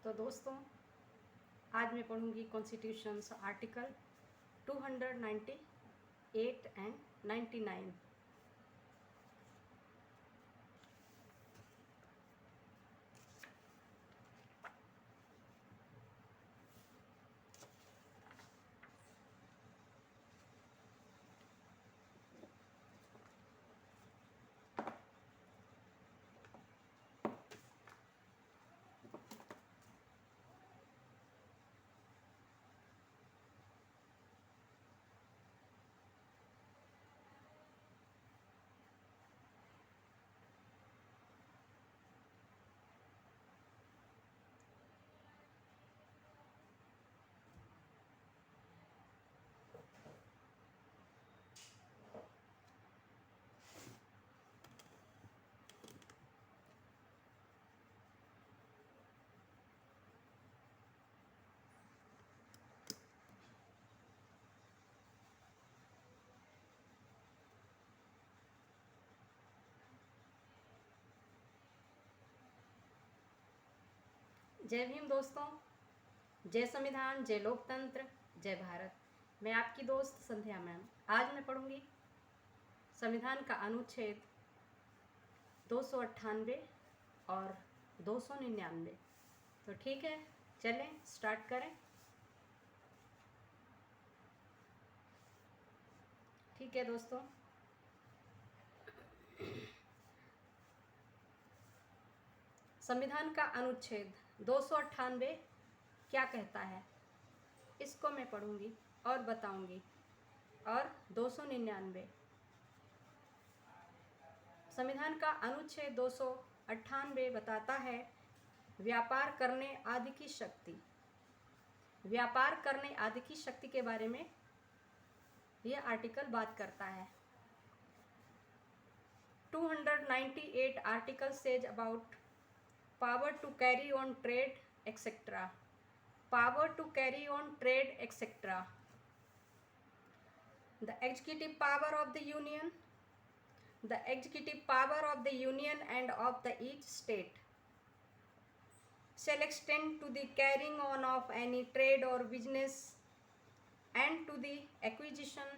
तो दोस्तों, आज मैं पढ़ूंगी कॉन्स्टिट्यूशंस आर्टिकल 298 एंड 99। जय भीम दोस्तों, जय संविधान, जय लोकतंत्र, जय भारत। मैं आपकी दोस्त संध्या मैम। आज मैं पढ़ूंगी संविधान का अनुच्छेद 298 और 299। तो ठीक है, चलें स्टार्ट करें। ठीक है दोस्तों, संविधान का अनुच्छेद 298 क्या कहता है, इसको मैं पढ़ूंगी और बताऊंगी। और 299, संविधान का अनुच्छेद 298 बताता है व्यापार करने आदि की शक्ति। व्यापार करने आदि की शक्ति के बारे में यह आर्टिकल बात करता है। 298 article says about power to carry on trade etc. Power to carry on trade etc. The executive power of the union, the executive power of the union and of the each state shall extend to the carrying on of any trade or business and to the acquisition,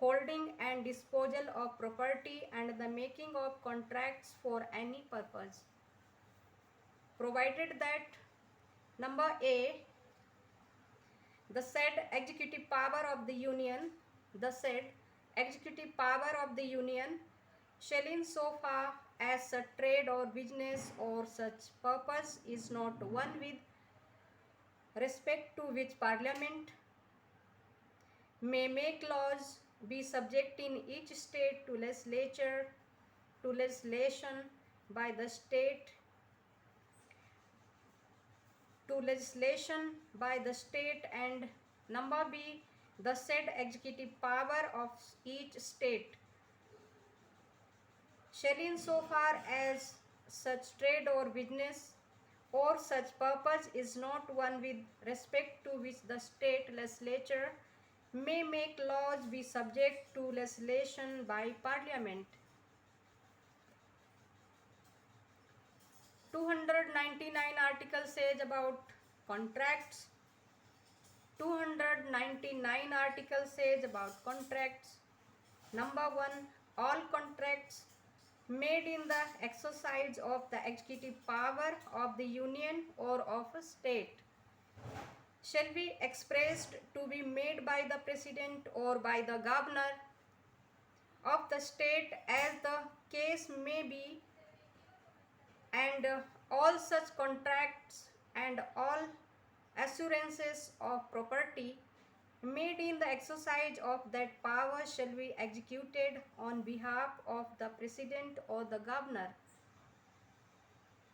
holding and disposal of property and the making of contracts for any purpose, provided that number A, the said executive power of the union, the said executive power of the union shall in so far as such trade or business or such purpose is not one with respect to which parliament may make laws be subject in each state to legislation by the state and number B, the said executive power of each state shall in so far as such trade or business or such purpose is not one with respect to which the state legislature may make laws be subject to legislation by parliament. 299 article says about contracts. 299 article says about contracts. Number 1, all contracts made in the exercise of the executive power of the union or of a state shall be expressed to be made by the president or by the governor of the state as the case may be, and all such contracts and all assurances of property made in the exercise of that power shall be executed on behalf of the president or the governor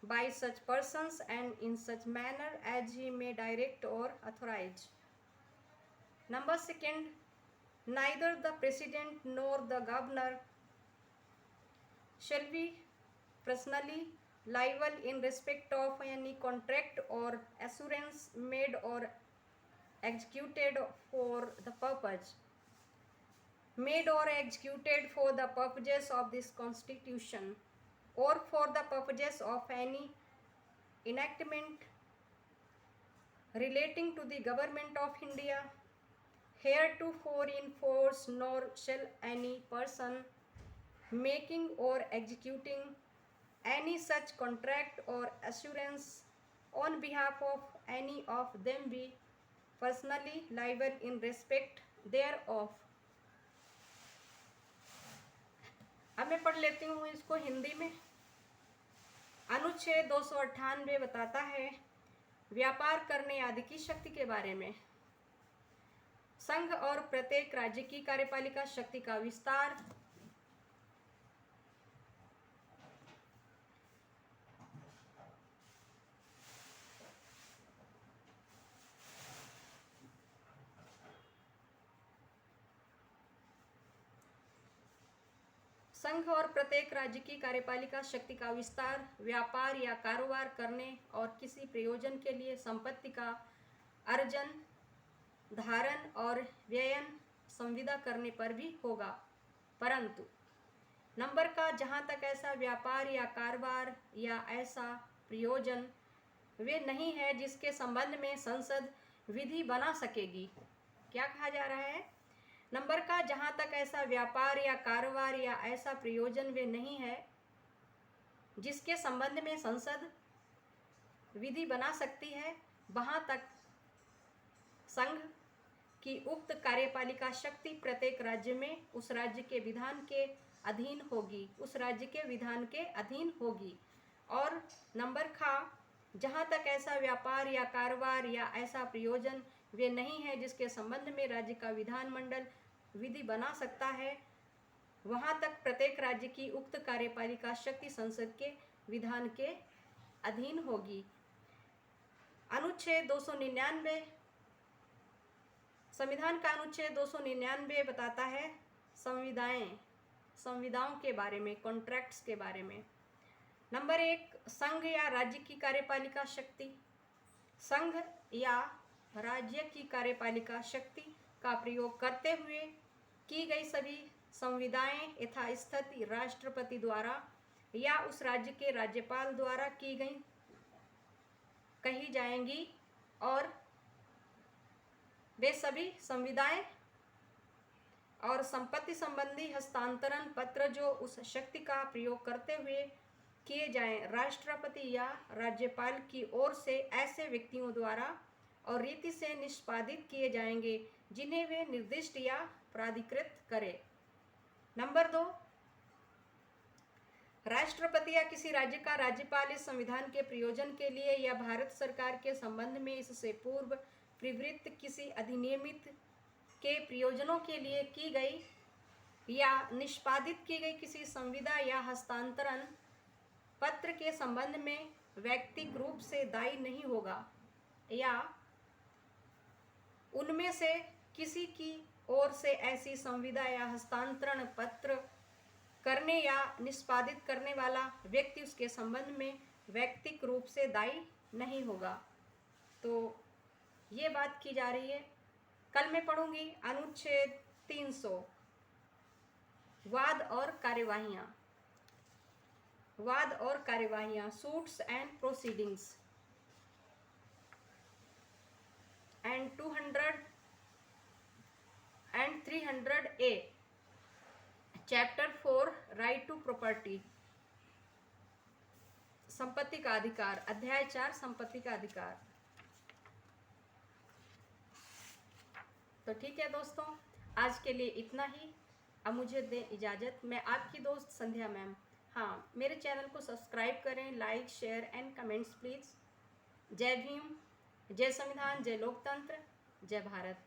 by such persons and in such manner as he may direct or authorize. Number 2, neither the president nor the governor shall be personally liable in respect of any contract or assurance made or executed for the purpose made or executed for the purposes of this constitution or for the purposes of any enactment relating to the government of India, heretofore in force, nor shall any person making or executing any such contract or assurance on behalf of any of them be personally liable in respect thereof. अब मैं पढ़ लेती हूँ इसको हिंदी में। अनुच्छेद 298 बताता है व्यापार करने आदि की शक्ति के बारे में। संघ और प्रत्येक राज्य की कार्यपालिका शक्ति का विस्तार। संघ और प्रत्येक राज्य की कार्यपालिका शक्ति का विस्तार व्यापार या कारोबार करने और किसी प्रयोजन के लिए संपत्ति का अर्जन, धारण और व्ययन संविदा करने पर भी होगा, परंतु नंबर का जहाँ तक ऐसा व्यापार या कारोबार या ऐसा प्रयोजन वे नहीं है जिसके संबंध में संसद विधि बना सकेगी। क्या कहा जा रहा है? नंबर का जहाँ तक ऐसा व्यापार या कारोबार या ऐसा प्रयोजन वे नहीं है जिसके संबंध में संसद विधि बना सकती है, वहाँ तक संघ की उक्त कार्यपालिका शक्ति प्रत्येक राज्य में उस राज्य के विधान के अधीन होगी, उस राज्य के विधान के अधीन होगी। और नंबर खा जहाँ तक ऐसा व्यापार या कारोबार या ऐसा प्रयोजन वे नहीं है जिसके संबंध में राज्य का विधानमंडल विधि बना सकता है, वहाँ तक प्रत्येक राज्य की उक्त कार्यपालिका शक्ति संसद के विधान के अधीन होगी। अनुच्छेद 299 संविधान का अनुच्छेद 299 बताता है संविदाओं के बारे में, कॉन्ट्रैक्ट्स के बारे में। नंबर 1, संघ या राज्य की कार्यपालिका शक्ति। संघ या राज्य की कार्यपालिका शक्ति का प्रयोग करते हुए की गई सभी संविदाएं यथास्थिति राष्ट्रपति द्वारा या उस राज्य के राज्यपाल द्वारा कही जाएंगी और वे सभी संविदाएं और संपत्ति संबंधी हस्तांतरण पत्र जो उस शक्ति का प्रयोग करते हुए किए जाएं राष्ट्रपति या राज्यपाल की ओर से ऐसे व्यक्तियों द्वारा और रीति से निष्पादित किए जाएंगे जिन्हें वे निर्दिष्ट या प्राधिकृत करें। नंबर 2, राष्ट्रपति या किसी राज्य का राज्यपाल इस संविधान के प्रयोजन के लिए या भारत सरकार के संबंध में इससे पूर्व प्रवृत्त किसी अधिनियमित के प्रयोजनों के लिए की गई या निष्पादित की गई किसी संविदा या हस्तांतरण पत्र के संबंध में व्यक्तिगत रूप से दायी नहीं होगा या उनमें से किसी की ओर से ऐसी संविदा या हस्तांतरण पत्र करने या निष्पादित करने वाला व्यक्ति उसके संबंध में व्यक्तिगत रूप से दायी नहीं होगा। तो ये बात की जा रही है। कल मैं पढ़ूंगी अनुच्छेद 300 वाद और कार्यवाहियां, suits and proceedings, and 200 and 300A, chapter 4 right to property, संपत्ति का अधिकार, अध्याय 4 संपत्ति का अधिकार। तो ठीक है दोस्तों, आज के लिए इतना ही। अब मुझे दें इजाज़त। मैं आपकी दोस्त संध्या मैम। हाँ, मेरे चैनल को सब्सक्राइब करें, like, share and comments please. जय भीम, जय संविधान, जय लोकतंत्र, जय भारत।